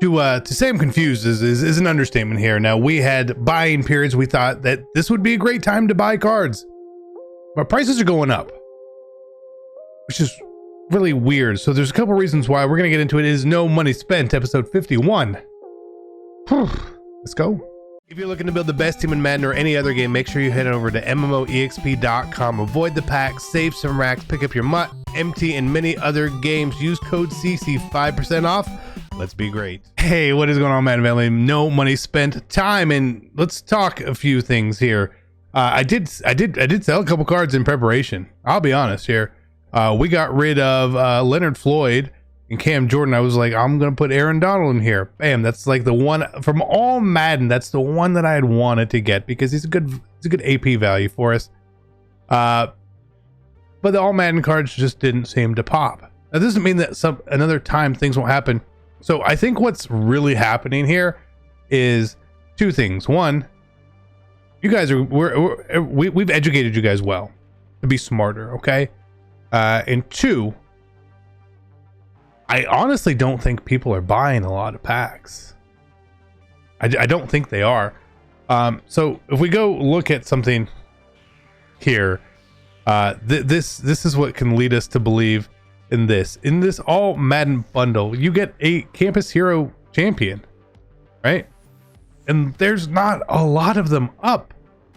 To say I'm confused is an understatement here. Now, we had buying periods. We thought that this would be a great time to buy cards, but prices are going up, which is really weird. So there's a couple reasons why. We're going to get into it. It is No Money Spent, episode 51. Let's go. If you're looking to build the best team in Madden or any other game, make sure you head over to MMOEXP.com. Avoid the packs, save some racks, pick up your MUT, MT, and many other games. Use code CC 5% off. Let's be great. Hey, what is going on, Madden family? No Money Spent time, and let's talk a few things here. I did sell a couple cards in preparation. I'll be honest here. We got rid of Leonard Floyd and Cam Jordan. I was like, I'm gonna put Aaron Donald in here. Bam, that's like the one from all Madden. That's the one that I had wanted to get because he's a good AP value for us. But the all Madden cards just didn't seem to pop. That doesn't mean that another time things won't happen. So I think what's really happening here is two things. One, you guys are we've educated you guys well to be smarter, okay? And two, I honestly don't think people are buying a lot of packs. I don't think they are. So if we go look at something here, this is what can lead us to believe in this all Madden bundle. You get a Campus Hero champion, right? And there's not a lot of them up.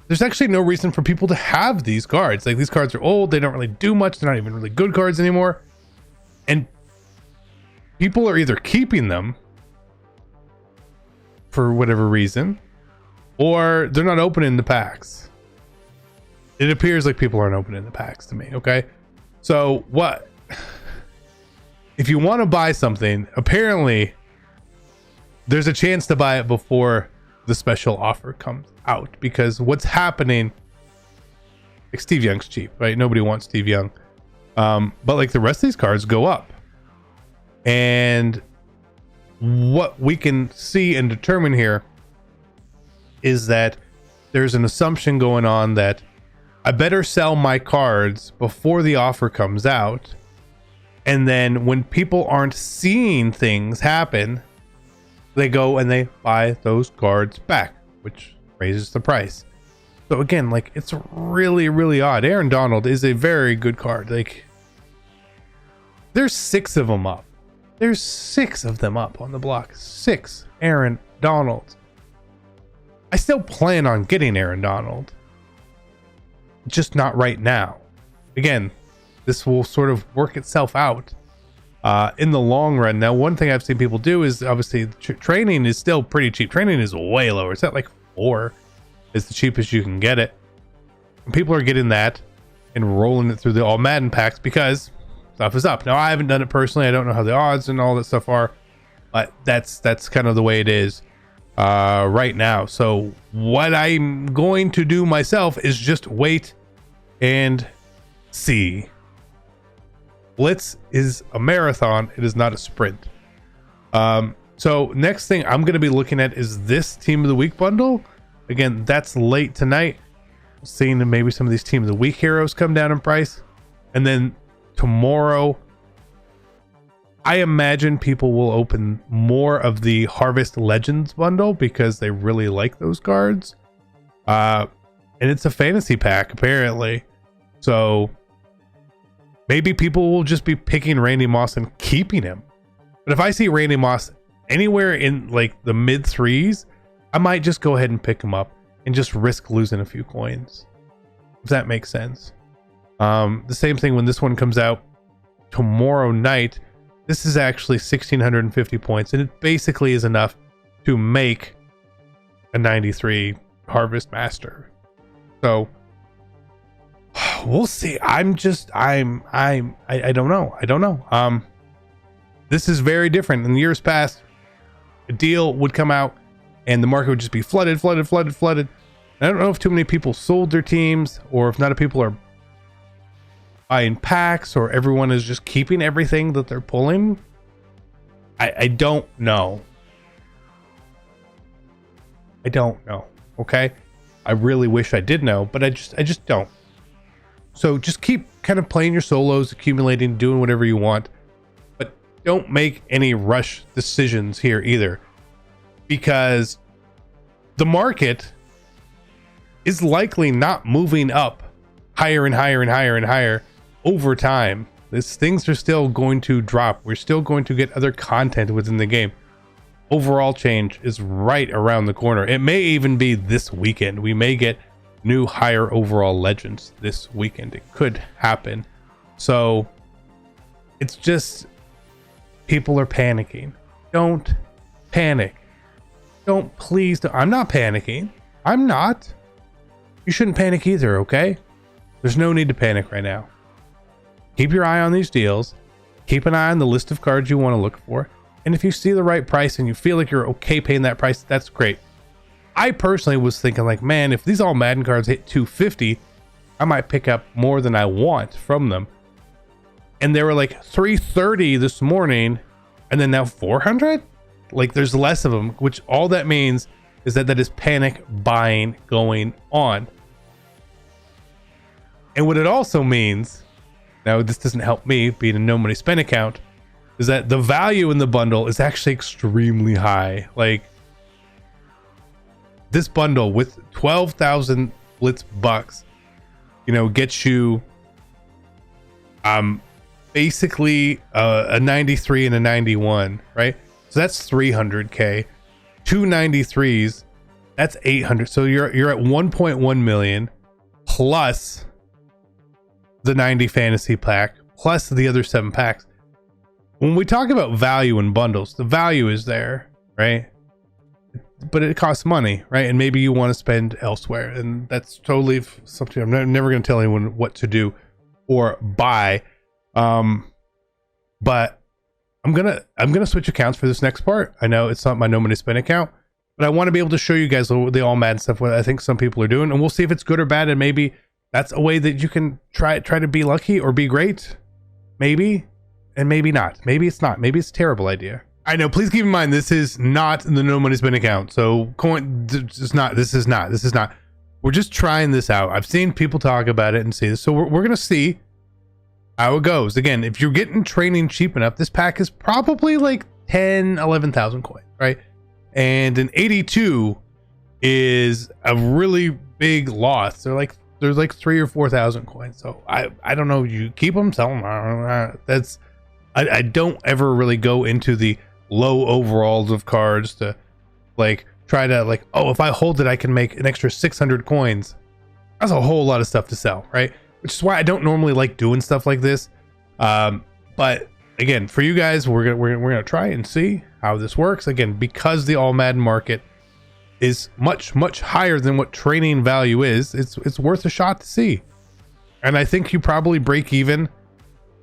There's actually no reason for people to have these cards. Like, these cards are old, they don't really do much, they're not even really good cards anymore, and people are either keeping them for whatever reason, or they're not opening the packs. It appears like people aren't opening the packs to me. Okay, so what if you want to buy something? Apparently there's a chance to buy it before the special offer comes out, because what's happening, like, Steve Young's cheap, right? Nobody wants Steve Young, but like the rest of these cards go up. And what we can see and determine here is that there's an assumption going on that I better sell my cards before the offer comes out, and then when people aren't seeing things happen, they go and they buy those cards back, which raises the price. So again, like, it's really, really odd. Aaron Donald is a very good card. Like, there's 6 of them up. There's 6 of them up on the block. 6 Aaron Donalds. I still plan on getting Aaron Donald, just not right now. Again, this will sort of work itself out in the long run. Now, one thing I've seen people do is, obviously, training is still pretty cheap. Training is way lower. It's at like 4 is the cheapest you can get it. And people are getting that and rolling it through the all Madden packs because stuff is up. Now, I haven't done it personally. I don't know how the odds and all that stuff are, but that's kind of the way it is right now. So what I'm going to do myself is just wait and see. Blitz is a marathon. It is not a sprint. So next thing I'm going to be looking at is this Team of the Week bundle. Again, that's late tonight. Seeing maybe some of these Team of the Week heroes come down in price. And then tomorrow, I imagine people will open more of the Harvest Legends bundle because they really like those cards. And it's a fantasy pack, apparently. So maybe people will just be picking Randy Moss and keeping him. But if I see Randy Moss anywhere in like the mid 3s, I might just go ahead and pick him up and just risk losing a few coins, if that makes sense. The same thing when this one comes out tomorrow night. This is actually 1,650 points, and it basically is enough to make a 93 Harvest Master. So we'll see. I don't know. This is very different. In years past, a deal would come out and the market would just be flooded. I don't know if too many people sold their teams, or if not enough people are buying packs, or everyone is just keeping everything that they're pulling. I don't know. Okay, I really wish I did know, but I just don't. So just keep kind of playing your solos, accumulating, doing whatever you want, but don't make any rush decisions here either, because the market is likely not moving up higher and higher and higher and higher over time. Things are still going to drop. We're still going to get other content within the game. Overall change is right around the corner. It may even be this weekend. We may get new higher overall legends this weekend. It could happen. So it's just, people are panicking. Don't panic. Please don't. I'm not panicking. I'm not. You shouldn't panic either, okay? There's no need to panic right now. Keep your eye on these deals. Keep an eye on the list of cards you want to look for. And if you see the right price and you feel like you're okay paying that price, that's great. I personally was thinking like, man, if these all Madden cards hit 250, I might pick up more than I want from them. And they were like 330 this morning, and then now 400? Like, there's less of them, which all that means is that is panic buying going on. And what it also means, now this doesn't help me being a no money spend account, is that the value in the bundle is actually extremely high. Like, this bundle with 12,000 Blitz bucks, you know, gets you basically a 93 and a 91, right? So that's 300k. 293s, that's 800. So you're at 1.1 million plus the 90 fantasy pack plus the other 7 packs. When we talk about value in bundles, the value is there, right? But it costs money, right? And maybe you want to spend elsewhere, and that's totally something. I'm never going to tell anyone what to do or buy. But I'm gonna switch accounts for this next part. I know it's not my no money spend account, but I want to be able to show you guys the all Madden stuff, what I think some people are doing, and we'll see if it's good or bad, and maybe that's a way that you can try to be lucky or be great. Maybe, and maybe not. Maybe it's not. Maybe it's a terrible idea. I know. Please keep in mind, this is not the no money spend account. So this is not. We're just trying this out. I've seen people talk about it and see this. So we're gonna see how it goes. Again, if you're getting training cheap enough, this pack is probably like 11,000 coins, right? And an 82 is a really big loss. There's like 3,000 or 4,000 coins. So I don't know. You keep them, sell them. That's I don't ever really go into the low overalls of cards to like try to like, oh, if I hold it, I can make an extra 600 coins. That's a whole lot of stuff to sell, right? Which is why I don't normally like doing stuff like this. But again, for you guys, we're gonna try and see how this works. Again, because the all Madden market is much higher than what training value is, it's worth a shot to see. And I think you probably break even.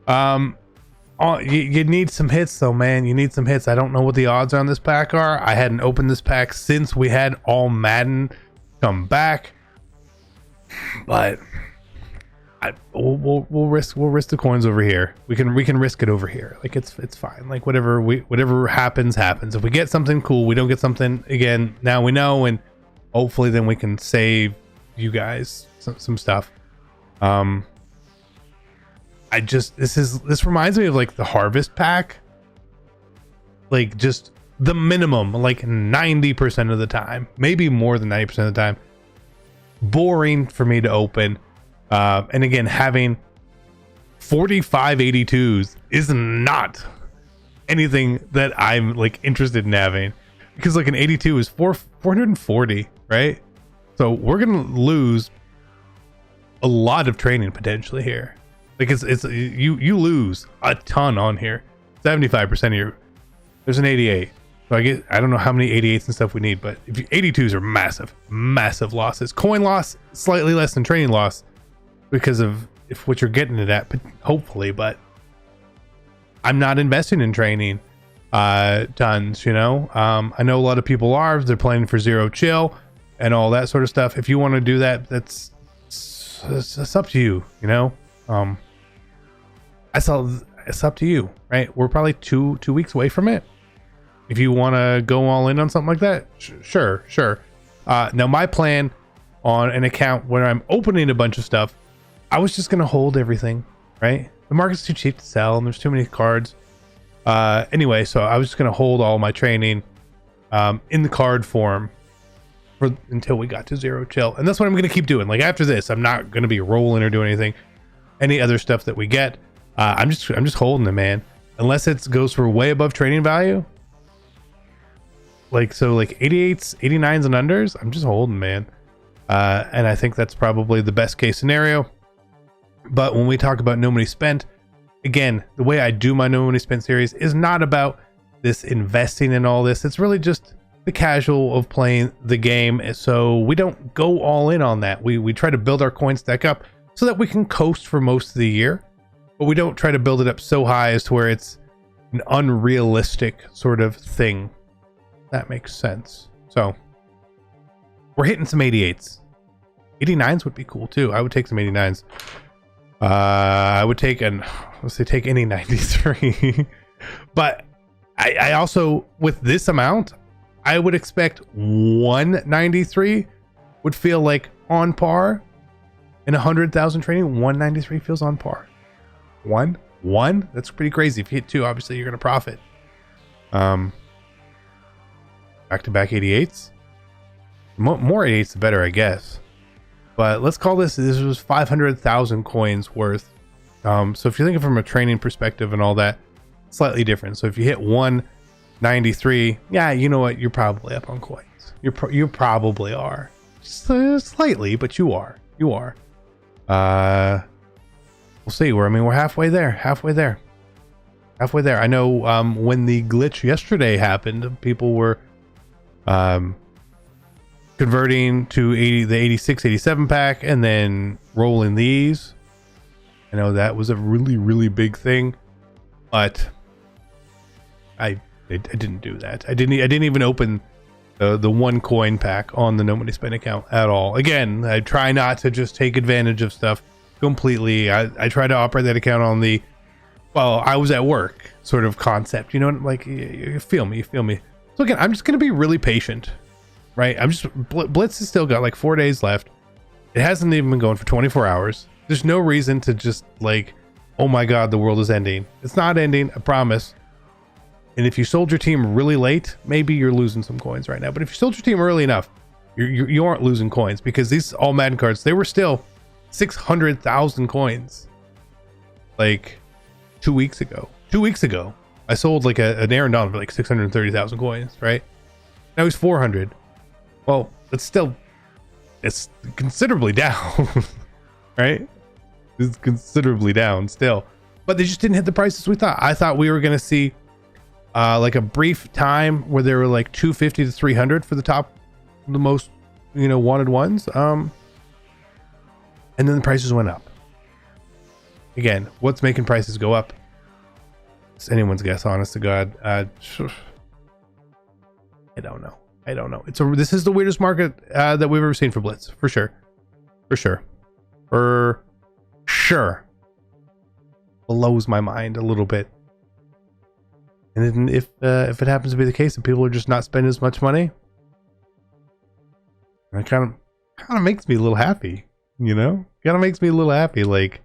You need some hits though, man. You need some hits. I don't know what the odds on this pack are. I hadn't opened this pack since we had all Madden come back, but we'll risk the coins over here. We can risk it over here. Like it's fine. Like whatever happens. If we get something cool, we don't get something again. Now we know, and hopefully then we can save you guys some stuff. This reminds me of like the harvest pack, like just the minimum, like 90% of the time, maybe more than 90% of the time, boring for me to open. And again, having 45 82s is not anything that I'm like interested in having, because like an 82 is 440, right? So we're gonna lose a lot of training potentially here. Like you lose a ton on here. 75% of your, there's an 88. So I don't know how many 88s and stuff we need, but if 82s are massive losses. Coin loss slightly less than training loss because of if what you're getting it at, hopefully. But I'm not investing in training tons, you know. I know a lot of people are. They're playing for zero chill and all that sort of stuff. If you want to do that, that's up to you, you know. It's up to you, right? We're probably two weeks away from it. If you want to go all in on something like that, sure. Now my plan on an account where I'm opening a bunch of stuff, I was just gonna hold everything, right? The market's too cheap to sell, and there's too many cards. Anyway, so I was just gonna hold all my training in the card form until we got to 0 chill, and that's what I'm gonna keep doing. Like after this, I'm not gonna be rolling or doing anything. Any other stuff that we get, I'm just holding them, man. Unless it goes for way above training value, like 88s, 89s, and unders, I'm just holding, man. And I think that's probably the best case scenario. But when we talk about no money spent, again, the way I do my no money spent series is not about this investing in all this. It's really just the casual of playing the game. So we don't go all in on that. We try to build our coin stack up so that we can coast for most of the year, but we don't try to build it up so high as to where it's an unrealistic sort of thing. That makes sense. So we're hitting some 88s. 89s would be cool too. I would take some 89s. I would take take any 93. But I also, with this amount, I would expect 193 would feel like on par. In 100,000 training, 193 feels on par. One? That's pretty crazy. If you hit 2, obviously you're gonna profit. Back-to-back 88s. More 88s the better, I guess. But let's call this was 500,000 coins worth. So if you're thinking from a training perspective and all that, slightly different. So if you hit 193, yeah, you know what? You're probably up on coins. You probably are. Slightly, but you are. We'll see. We're halfway there. Halfway there. I know when the glitch yesterday happened, people were converting to the 86, 87 pack and then rolling these. I know that was a really, really big thing, but I didn't do that. I didn't even open the 1 coin pack on the no money spent account at all. Again, I try not to just take advantage of stuff completely. I try to operate that account on the, well, I was at work sort of concept, you know, like you feel me. So again, I'm just going to be really patient, right? Blitz has still got like 4 days left. It hasn't even been going for 24 hours. There's no reason to just like, oh my God, the world is ending. It's not ending, I promise. And if you sold your team really late, maybe you're losing some coins right now. But if you sold your team early enough, you aren't losing coins, because these all Madden cards, they were still 600,000 coins like 2 weeks ago. 2 weeks ago, I sold like an Aaron Donald for like 630,000 coins, right? Now he's 400. Well, it's considerably down, right? It's considerably down still, but they just didn't hit the prices we thought. I thought we were going to see like a brief time where they were like 250 to 300 for the most, wanted ones. And then the prices went up. Again, what's making prices go up? It's anyone's guess, honest to God. I don't know. This is the weirdest market that we've ever seen for Blitz, for sure. Blows my mind a little bit. And then if it happens to be the case that people are just not spending as much money, it kind of makes me a little happy, Kind of makes me a little happy. Like,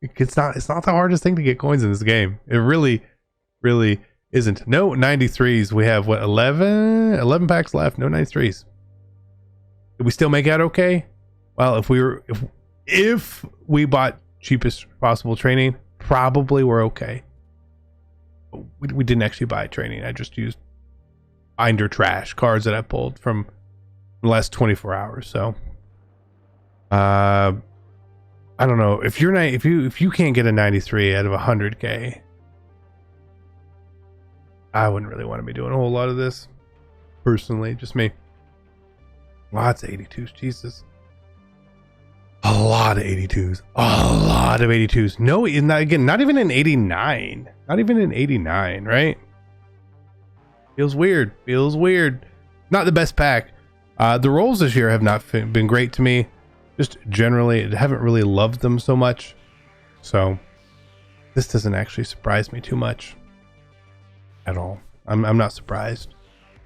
it's not the hardest thing to get coins in this game. It really isn't. No 93s. We have what, 11 packs left. No 93s. Did we still make out okay? Well, if we bought cheapest possible training, probably we're okay. We didn't actually buy training. I just used binder trash cards that I pulled from the last 24 hours. So I don't know if you can't get a 93 out of 100k. I wouldn't really want to be doing a whole lot of this personally, just me. Lots of 82s, Jesus. A lot of 82s. No, not even an 89. Not even an 89, right? Feels weird. Not the best pack. The rolls this year have not been great to me. Just generally, I haven't really loved them so much. So this doesn't actually surprise me too much at all. I'm not surprised.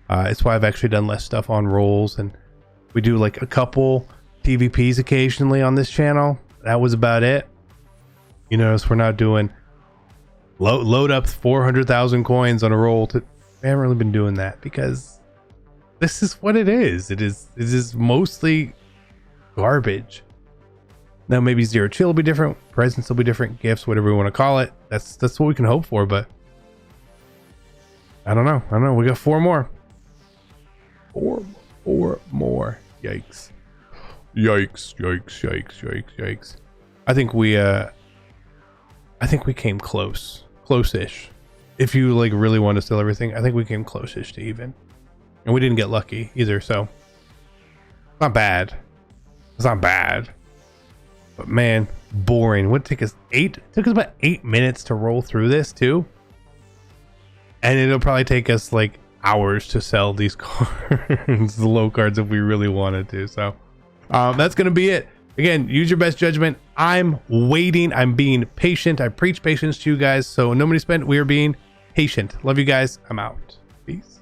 It's why I've actually done less stuff on rolls, and we do like a couple PvPs occasionally on this channel. That was about it. You notice we're not doing load up 400,000 coins on a roll. I haven't really been doing that because this is what it is. It is mostly garbage. Now maybe Zero Chill will be different, presents will be different, gifts, whatever we want to call it. That's what we can hope for, but I don't know. We got 4 more. Four more. Yikes. I think we came close-ish. If you like really want to steal everything, I think we came close-ish to even. And we didn't get lucky either, so not bad. It's not bad. But man, boring. What took us took us about 8 minutes to roll through this too. And it'll probably take us like hours to sell these cards, the low cards, if we really wanted to. So that's gonna be it. Again, use your best judgment. I'm waiting. I'm being patient. I preach patience to you guys. So no money spent. We are being patient. Love you guys. I'm out. Peace.